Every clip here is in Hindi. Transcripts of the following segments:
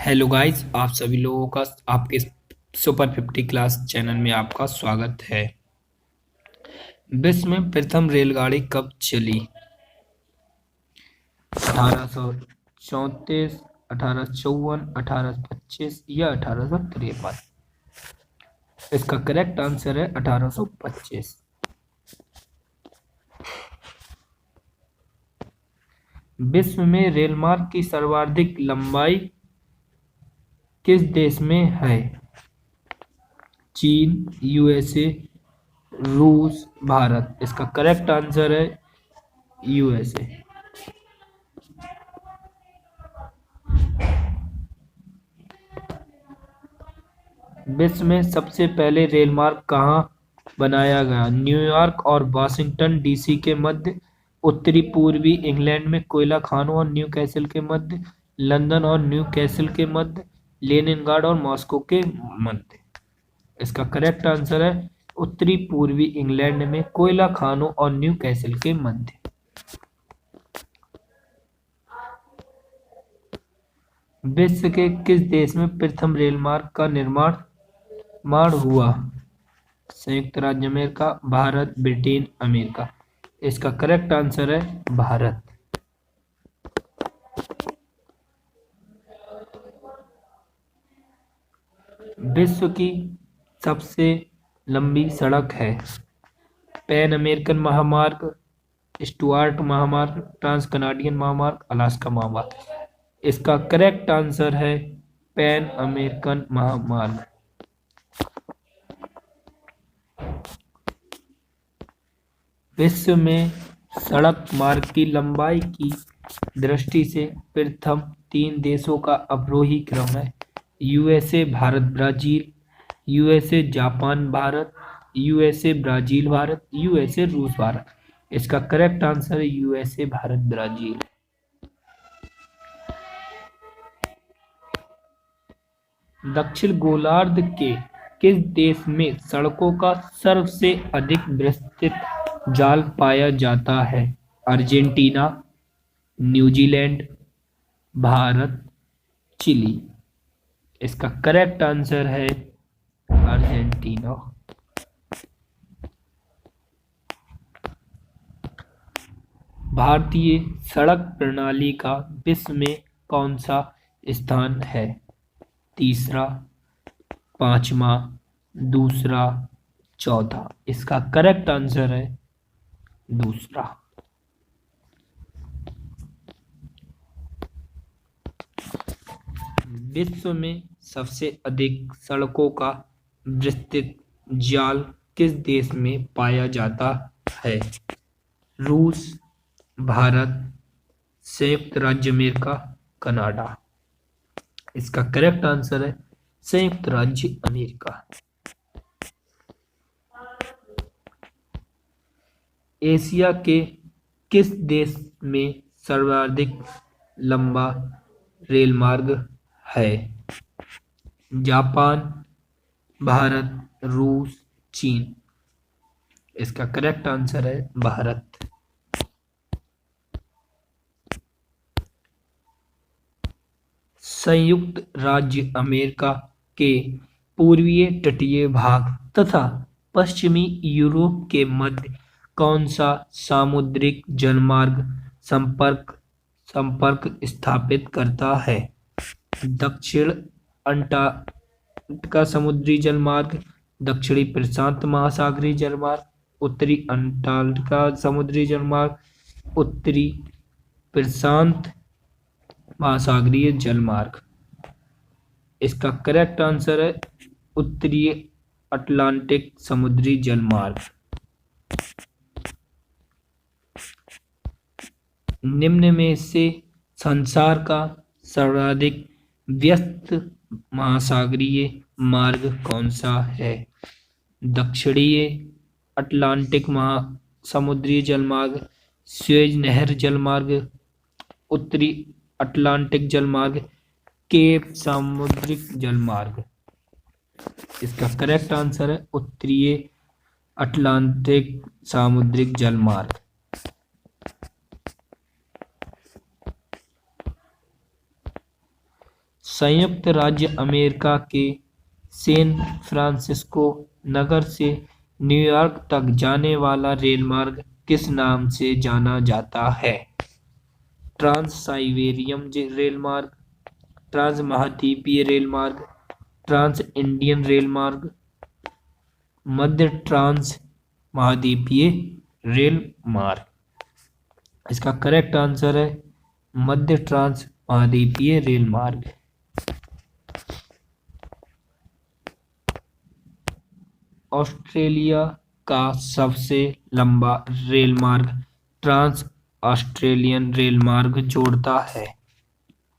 हेलो गाइस, आप सभी लोगों का आपके सुपर 50 क्लास चैनल में आपका स्वागत है। विश्व में प्रथम रेलगाड़ी कब चली? 1834, 1854, 1825 या 1853? इसका करेक्ट आंसर है 1825। विश्व में रेलमार्ग की सर्वाधिक लंबाई किस देश में है? चीन, यूएसए, रूस, भारत। इसका करेक्ट आंसर है यूएसए। विश्व में सबसे पहले रेलमार्ग कहाँ बनाया गया? न्यूयॉर्क और वाशिंगटन डीसी के मध्य, उत्तरी पूर्वी इंग्लैंड में कोयला खानों और न्यू कैसल के मध्य, लंदन और न्यू कैसल के मध्य, लेनिनग्राड और मॉस्को के मध्य। इसका करेक्ट आंसर है उत्तरी पूर्वी इंग्लैंड में कोयला खानों और न्यू कैसल के मध्य। विश्व के किस देश में प्रथम रेलमार्ग का निर्माण हुआ? संयुक्त राज्य अमेरिका, भारत, ब्रिटेन, अमेरिका। इसका करेक्ट आंसर है भारत। विश्व की सबसे लंबी सड़क है? पैन अमेरिकन महामार्ग, स्टुअर्ट महामार्ग, ट्रांस कनाडियन महामार्ग, अलास्का महामार्ग। इसका करेक्ट आंसर है पैन अमेरिकन महामार्ग। विश्व में सड़क मार्ग की लंबाई की दृष्टि से प्रथम 3 देशों का अवरोही क्रम है: USA, Bharat, Brazil, USA, Japan, Bharat, USA, Brazil, Bharat, USA, रूस, भारत। इसका करेक्ट आंसर है यूएसए, भारत, ब्राजील। दक्षिण गोलार्ध के किस देश में सड़कों का सबसे अधिक विस्तृत जाल पाया जाता है? Argentina, New Zealand, Bharat, Chile. इसका करेक्ट आंसर है अर्जेंटीना। भारतीय सड़क प्रणाली का विश्व में कौन सा स्थान है? तीसरा, पांचवा, दूसरा, चौथा। इसका करेक्ट आंसर है दूसरा। विश्व में सबसे अधिक सड़कों का विस्तृत जाल किस देश में पाया जाता है? रूस, भारत, संयुक्त राज्य अमेरिका, कनाडा। इसका करेक्ट आंसर है संयुक्त राज्य अमेरिका। एशिया के किस देश में सर्वाधिक लंबा रेलमार्ग है? जापान, भारत, रूस, चीन। इसका करेक्ट आंसर है भारत। संयुक्त राज्य अमेरिका के पूर्वीय तटीय भाग तथा पश्चिमी यूरोप के मध्य कौन सा सामुद्रिक जलमार्ग संपर्क स्थापित करता है? दक्षिण अंटार्कटिका समुद्री जलमार्ग, दक्षिणी प्रशांत महासागरीय जलमार्ग, उत्तरी अंटार्कटिका समुद्री जलमार्ग, उत्तरी प्रशांत महासागरीय जलमार्ग। इसका करेक्ट आंसर है उत्तरी अटलांटिक समुद्री जलमार्ग। निम्न में से संसार का सर्वाधिक व्यस्त महासागरीय मार्ग कौन सा है? दक्षिणी अटलांटिक समुद्री जलमार्ग, सुएज नहर जलमार्ग, उत्तरी अटलांटिक जलमार्ग, केप सामुद्रिक जलमार्ग। इसका करेक्ट आंसर है उत्तरी अटलांटिक सामुद्रिक जलमार्ग। संयुक्त राज्य अमेरिका के सैन फ्रांसिस्को नगर से न्यूयॉर्क तक जाने वाला रेलमार्ग किस नाम से जाना जाता है? ट्रांस साइबेरियन रेलमार्ग, ट्रांस महाद्वीपीय रेलमार्ग, ट्रांस इंडियन रेलमार्ग, मध्य ट्रांस महाद्वीपीय रेलमार्ग। इसका करेक्ट आंसर है मध्य ट्रांस महाद्वीपीय रेलमार्ग। ऑस्ट्रेलिया का सबसे लंबा रेलमार्ग ट्रांस ऑस्ट्रेलियन रेलमार्ग जोड़ता है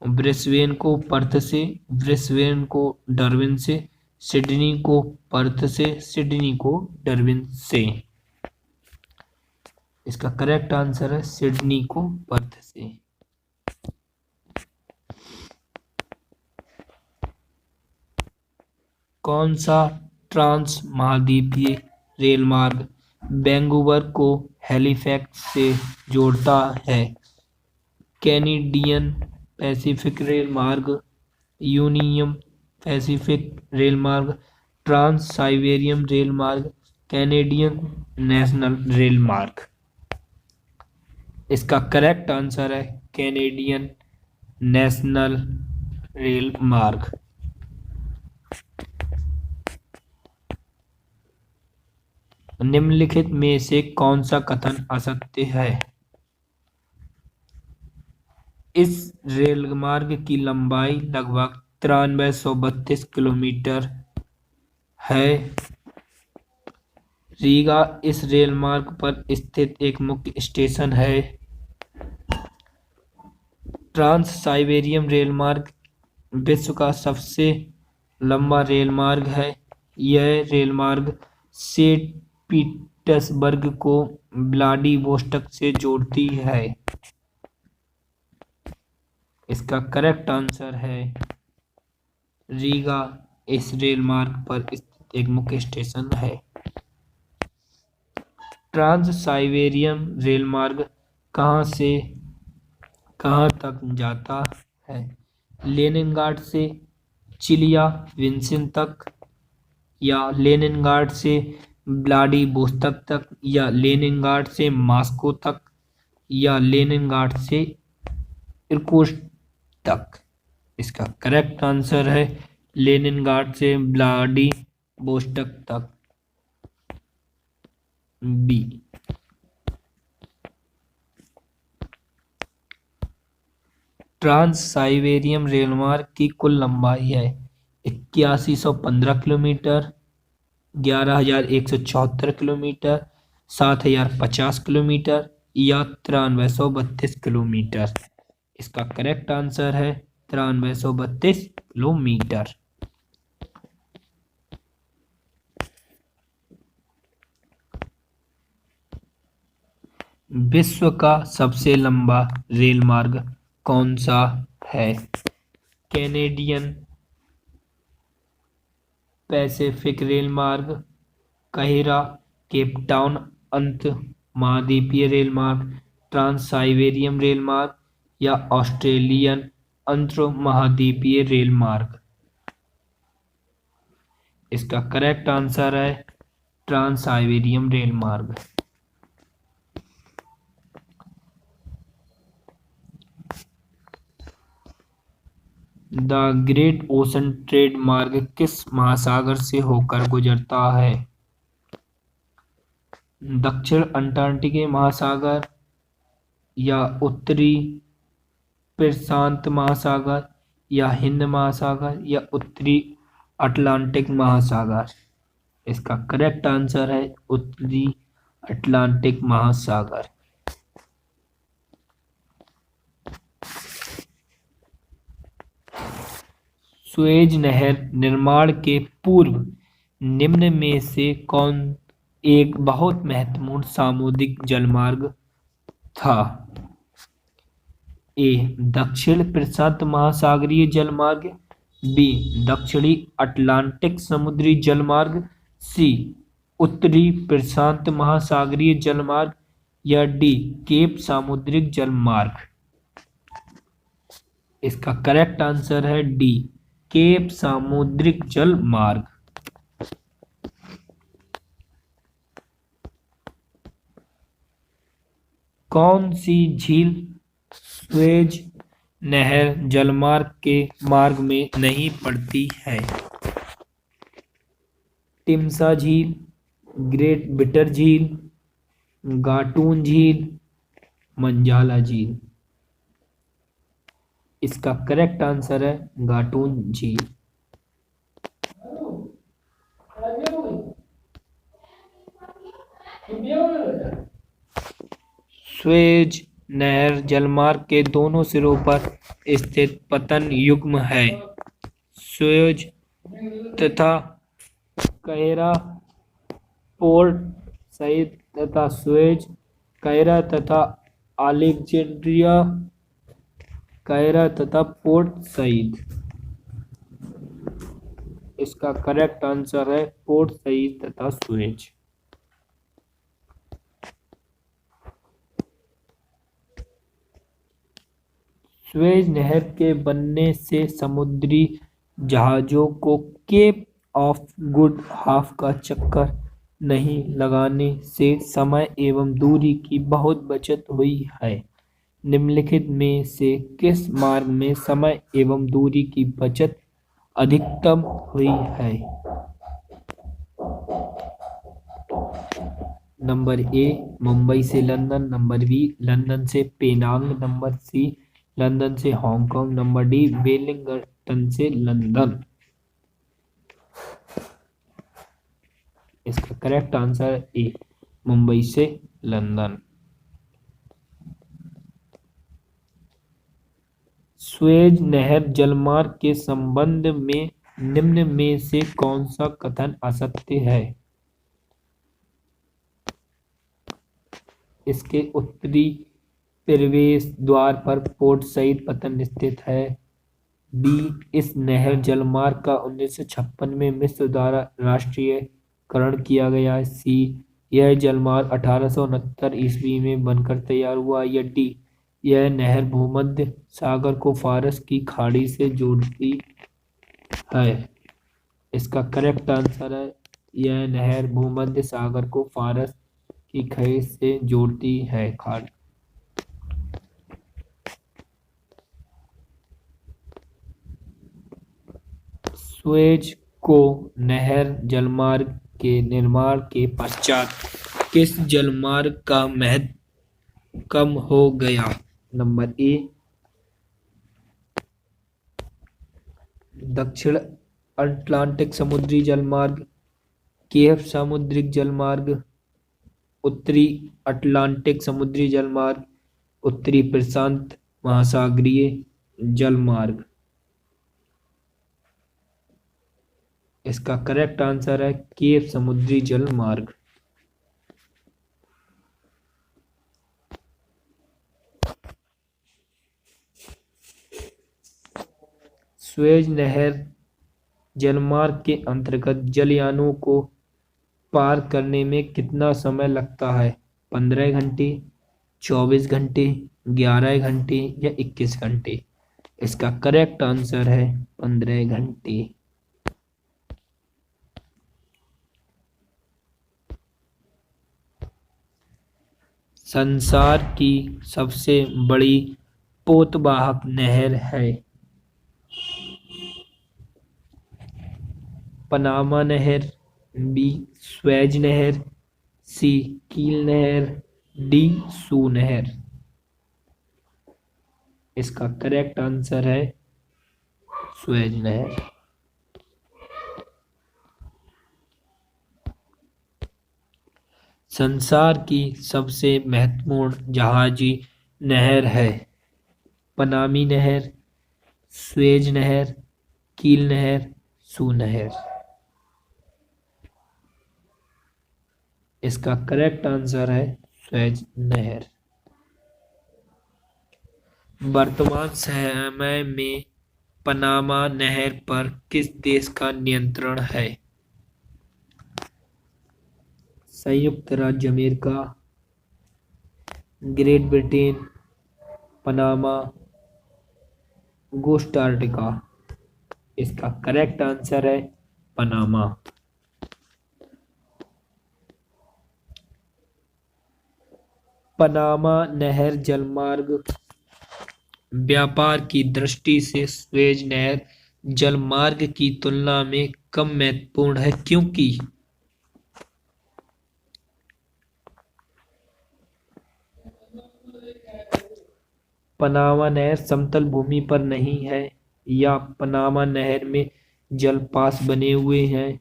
ब्रिस्बेन को पर्थ से, ब्रिस्बेन को डार्विन से, सिडनी को पर्थ से, सिडनी को डार्विन से। इसका करेक्ट आंसर है सिडनी को पर्थ से। कौन सा ट्रांस महाद्वीपीय रेलमार्ग वैंकूवर को हैलिफैक्स से जोड़ता है? कैनेडियन पैसिफिक रेलमार्ग, यूनियन पैसिफिक रेलमार्ग, ट्रांस साइबेरियन रेलमार्ग, कैनेडियन नेशनल रेलमार्ग। इसका करेक्ट आंसर है कैनेडियन नेशनल रेलमार्ग। निम्नलिखित में से कौन सा कथन असत्य है? इस रेलमार्ग की लंबाई लगभग 9332 किलोमीटर है। रीगा इस रेलमार्ग पर स्थित एक मुख्य स्टेशन है। ट्रांस साइबेरियन रेलमार्ग विश्व का सबसे लंबा रेलमार्ग है। यह रेलमार्ग सेंट पीटर्सबर्ग को व्लादिवोस्टॉक से जोड़ती है। इसका करेक्ट आंसर है रीगा इस रेलमार्ग पर स्थित एक मुख्य स्टेशन है। ट्रांस साइबेरियन रेलमार्ग कहाँ से कहाँ तक जाता है? लेनिनग्राड से चिलियाविंस्क तक, या लेनिनग्राड से व्लादिवोस्तोक तक, या लेनिनग्राड से मॉस्को तक, या लेनिनग्राड से इर्कुत्स्क तक। इसका करेक्ट आंसर है लेनिनग्राड से व्लादिवोस्तोक तक, बी। ट्रांस साइबेरियन रेलमार्ग की कुल लंबाई है 8115 किलोमीटर, 11174 किलोमीटर, 7050 किलोमीटर, या 9332 किलोमीटर। इसका करेक्ट आंसर है 9332 किलोमीटर। विश्व का सबसे लंबा रेलमार्ग कौन सा है? कैनेडियन पैसिफिक रेलमार्ग, काहिरा केपटाउन अंत महाद्वीपीय रेलमार्ग, ट्रांस साइबेरियन रेलमार्ग, या ऑस्ट्रेलियन अंतर महाद्वीपीय रेलमार्ग। इसका करेक्ट आंसर है ट्रांस साइबेरियन रेलमार्ग। द ग्रेट ओशन ट्रेड मार्ग किस महासागर से होकर गुजरता है? दक्षिण अंटार्कटिक महासागर, या उत्तरी प्रशांत महासागर, या हिंद महासागर, या उत्तरी अटलांटिक महासागर। इसका करेक्ट आंसर है उत्तरी अटलांटिक महासागर। सुएज नहर निर्माण के पूर्व निम्न में से कौन एक बहुत महत्वपूर्ण सामुद्रिक जलमार्ग था? ए. दक्षिण प्रशांत महासागरीय जलमार्ग, बी. दक्षिणी अटलांटिक समुद्री जलमार्ग, सी. उत्तरी प्रशांत महासागरीय जलमार्ग, या डी. केप सामुद्रिक जलमार्ग। इसका करेक्ट आंसर है डी, केप सामुद्रिक जल मार्ग। कौन सी झील स्वेज नहर जलमार्ग के मार्ग में नहीं पड़ती है? टिमसा झील, ग्रेट बिटर झील, गाटून झील, मंजाला झील। इसका करेक्ट आंसर है गाटून झील। स्वेज नहर जलमार्ग के दोनों सिरों पर स्थित पतन युग्म है। स्वेज तथा कैरा पोर्ट सईद तथा स्वेज कैरा तथा अलेक्जेंड्रिया कैरा तथा पोर्ट सईद। इसका करेक्ट आंसर है पोर्ट सईद तथा स्वेज। स्वेज नहर के बनने से समुद्री जहाजों को केप ऑफ गुड हाफ का चक्कर नहीं लगाने से समय एवं दूरी की बहुत बचत हुई है। निम्नलिखित में से किस मार्ग में समय एवं दूरी की बचत अधिकतम हुई है? नंबर ए मुंबई से लंदन, नंबर बी लंदन से पेनांग, नंबर सी लंदन से हांगकांग, नंबर डी वेलिंगटन से लंदन। इसका करेक्ट आंसर ए मुंबई से लंदन। स्वेज नहर जलमार्ग के संबंध में निम्न में से कौन सा कथन असत्य है? इसके उत्तरी प्रवेश द्वार पर पोर्ट सईद पतन स्थित है। बी इस नहर जलमार्ग का 1956 में मिस्र द्वारा राष्ट्रीयकरण किया गया। सी यह जलमार्ग 1869 ईस्वी में बनकर तैयार हुआ। या डी यह नहर भूमध्य सागर को फारस की खाड़ी से जोड़ती है। इसका करेक्ट आंसर है यह नहर भूमध्य सागर को फारस की खाड़ी से जोड़ती है। स्वेज को नहर जलमार्ग के निर्माण के पश्चात किस जलमार्ग का महत्व कम हो गया? नंबर ए दक्षिण अटलांटिक समुद्री जलमार्ग, केप सामुद्रिक जलमार्ग, उत्तरी अटलांटिक समुद्री जलमार्ग, उत्तरी प्रशांत महासागरीय जलमार्ग। इसका करेक्ट आंसर है केप समुद्री जलमार्ग। स्वेज नहर जलमार्ग के अंतर्गत जलयानों को पार करने में कितना समय लगता है? 15 घंटे, 24 घंटे, 11 घंटे या 21 घंटे। इसका करेक्ट आंसर है 15 घंटे। संसार की सबसे बड़ी पोतवाहक नहर है? पनामा नहर, बी स्वेज नहर, सी कील नहर, डी सू नहर। इसका करेक्ट आंसर है स्वेज नहर। संसार की सबसे महत्वपूर्ण जहाजी नहर है? पनामी नहर, स्वेज नहर, कील नहर, सू नहर। इसका करेक्ट आंसर है स्वेज नहर। वर्तमान समय में पनामा नहर पर किस देश का नियंत्रण है? संयुक्त राज्य America, great Britain, Panama Costa Rica. इसका करेक्ट आंसर है पनामा। पनामा नहर जलमार्ग व्यापार की दृष्टि से सुएज नहर जलमार्ग की तुलना में कम महत्वपूर्ण है क्योंकि पनामा नहर समतल भूमि पर नहीं है, या पनामा नहर में जलपास बने हुए हैं।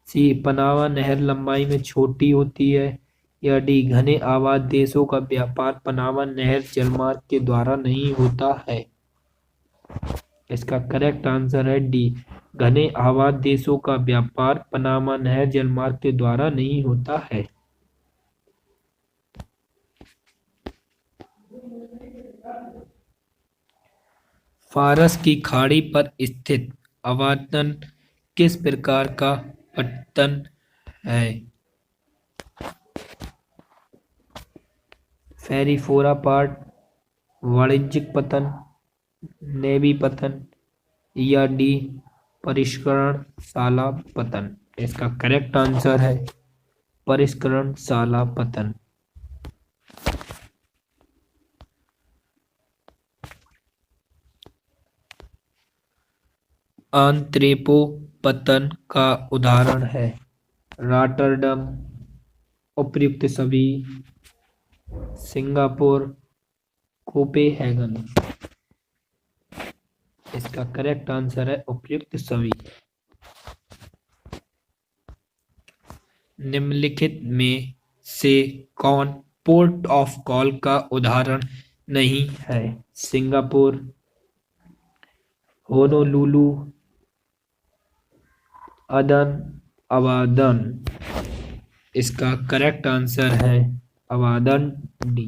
सी पनामा नहर लंबाई में छोटी होती है, या डी घने आबाद देशों का व्यापार पनामा नहर जलमार्ग के द्वारा नहीं होता है। इसका करेक्ट आंसर है डी, घने आबाद देशों का व्यापार पनामा नहर जलमार्ग के द्वारा नहीं होता है। फारस की खाड़ी पर स्थित अवतरण किस प्रकार का पतन है? फेरिफोरा पार्ट, वाणिज्यिक पतन, नेवी पतन, या डी परिष्करणशाला पतन। इसका करेक्ट आंसर है परिष्करणशाला पतन। आंत्रेपो पतन का उदाहरण है रॉटरडम, उपर्युक्त सभी, सिंगापुर, कोपेनहेगन। इसका करेक्ट आंसर है उपर्युक्त सभी। निम्नलिखित में से कौन पोर्ट ऑफ कॉल का उदाहरण नहीं है? सिंगापुर, होनोलुलु, अदन, अबादन। इसका करेक्ट आंसर है अबादन, डी।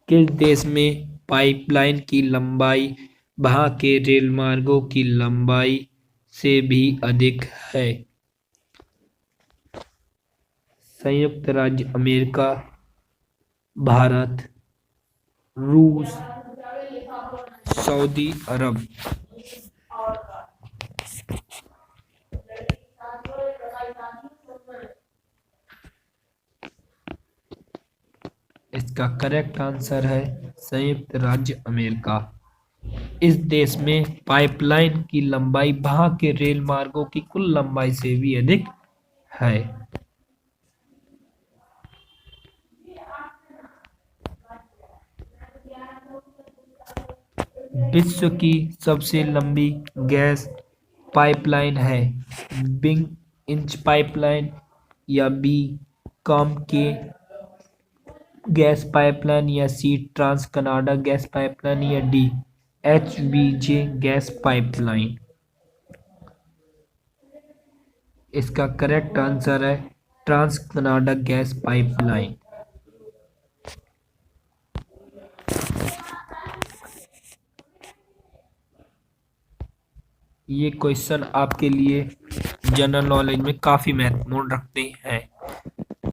किस देश में पाइपलाइन की लंबाई वहां के रेलमार्गों की लंबाई से भी अधिक है? संयुक्त राज्य अमेरिका, भारत, रूस, सऊदी अरब। इसका करेक्ट आंसर है संयुक्त राज्य अमेरिका। इस देश में पाइपलाइन की लंबाई वहां के रेल मार्गों की कुल लंबाई से भी अधिक है। विश्व की सबसे लंबी गैस पाइपलाइन है बिंग इंच पाइपलाइन, या बी कॉम के गैस पाइपलाइन, या सी ट्रांस कनाडा गैस पाइपलाइन, या डी एचबीजे गैस पाइपलाइन। इसका करेक्ट आंसर है ट्रांस कनाडा गैस पाइपलाइन। ये क्वेश्चन आपके लिए जनरल नॉलेज में काफी महत्वपूर्ण रखते हैं।